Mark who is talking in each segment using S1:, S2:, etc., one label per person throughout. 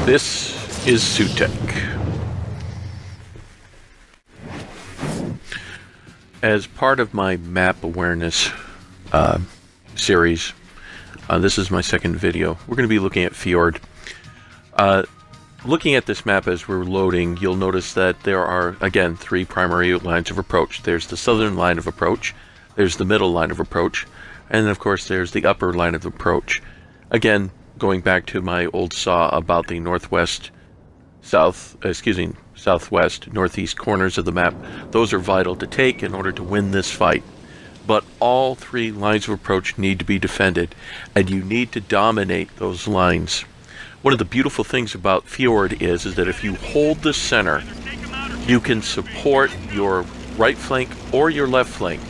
S1: This is Sutek. As part of my map awareness series, this is my second video. We're going to be looking at Fjord. Looking at this map as we're loading, you'll notice that there are, again, three primary lines of approach. There's the southern line of approach, there's the middle line of approach, and then of course there's the upper line of approach. Again, going back to my old saw about the southwest, northeast corners of the map, those are vital to take in order to win this fight. But all three lines of approach need to be defended, and you need to dominate those lines. One of the beautiful things about Fjord is that if you hold the center, you can support your right flank or your left flank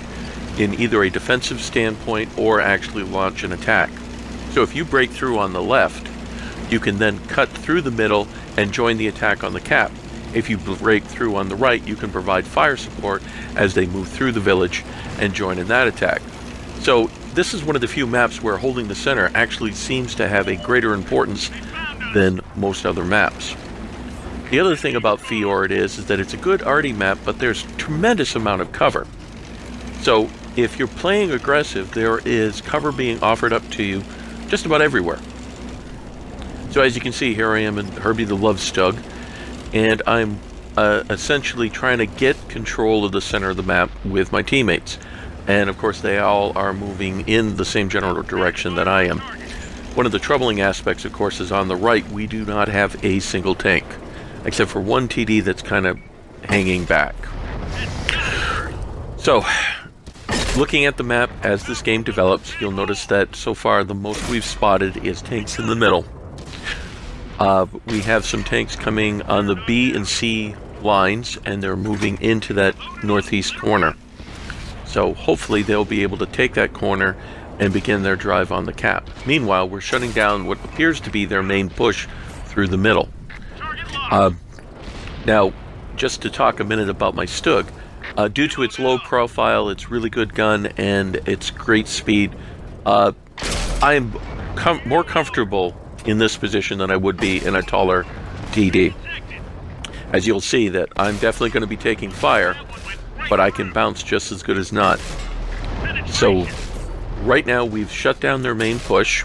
S1: in either a defensive standpoint or actually launch an attack. So if you break through on the left, you can then cut through the middle and join the attack on the cap. If you break through on the right, you can provide fire support as they move through the village and join in that attack. So this is one of the few maps where holding the center actually seems to have a greater importance than most other maps. The other thing about Fjord is that it's a good arty map, but there's a tremendous amount of cover. So if you're playing aggressive, there is cover being offered up to you just about everywhere. So as you can see, here I am in Herbie the Love Stug, and I'm essentially trying to get control of the center of the map with my teammates. And of course they all are moving in the same general direction that I am. One of the troubling aspects, of course, is on the right we do not have a single tank, except for one TD that's kind of hanging back. So, looking at the map as this game develops, you'll notice that so far the most we've spotted is tanks in the middle. We have some tanks coming on the B and C lines, and they're moving into that northeast corner. So hopefully they'll be able to take that corner and begin their drive on the cap. Meanwhile, we're shutting down what appears to be their main push through the middle. Now, just to talk a minute about my Stug, due to its low profile, its really good gun, and its great speed, I am more comfortable in this position than I would be in a taller TD. As you'll see that I'm definitely going to be taking fire, but I can bounce just as good as not. So right now we've shut down their main push.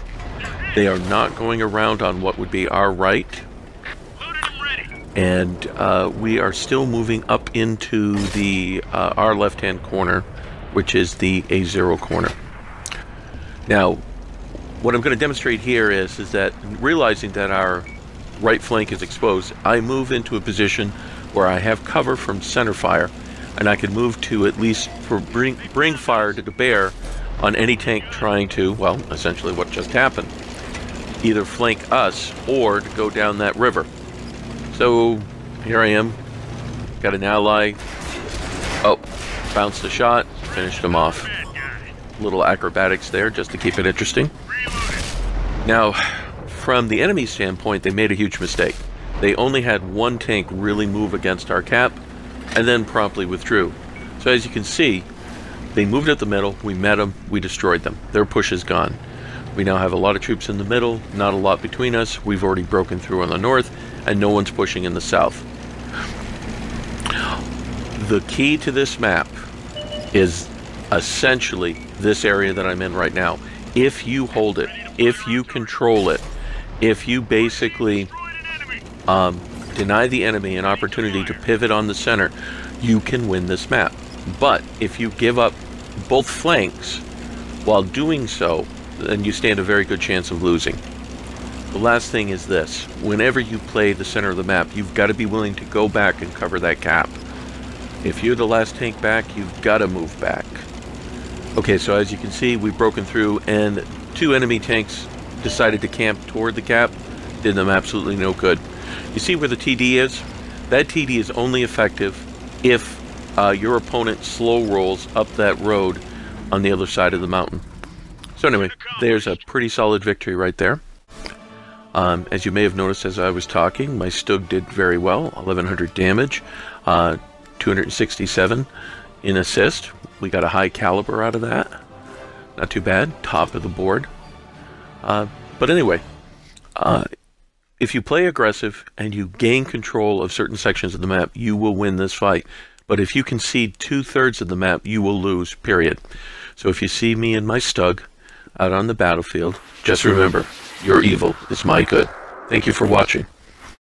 S1: They are not going around on what would be our right, and we are still moving up into the our left-hand corner, which is the A0 corner. Now, what I'm going to demonstrate here is that realizing that our right flank is exposed, I move into a position where I have cover from center fire, and I can move to at least bring fire to bear on any tank trying to, well, essentially what just happened, either flank us or to go down that river. So here I am, got an ally. Oh, bounced a shot, finished him off. Little acrobatics there just to keep it interesting. Now, from the enemy standpoint, they made a huge mistake. They only had one tank really move against our cap, and then promptly withdrew. So as you can see, they moved at the middle, we met them, we destroyed them. Their push is gone. We now have a lot of troops in the middle, not a lot between us. We've already broken through on the north, and no one's pushing in the south. The key to this map is essentially this area that I'm in right now. If you hold it, if you control it, if you basically deny the enemy an opportunity to pivot on the center, you can win this map. But if you give up both flanks while doing so, then you stand a very good chance of losing. The last thing is this: whenever you play the center of the map, you've got to be willing to go back and cover that cap. If you're the last tank back, you've got to move back. Okay, so as you can see, we've broken through, and two enemy tanks decided to camp toward the cap. Did them absolutely no good. You see where the TD is? That TD is only effective if your opponent slow rolls up that road on the other side of the mountain. So anyway, there's a pretty solid victory right there. As you may have noticed as I was talking, my Stug did very well. 1100 damage, 267 in assist. We got a high caliber out of that. Not too bad. Top of the board. But anyway, If you play aggressive and you gain control of certain sections of the map, you will win this fight. But if you concede 2/3 of the map, you will lose, period. So if you see me and my Stug out on the battlefield, just remember, your evil is my good. Thank you for watching.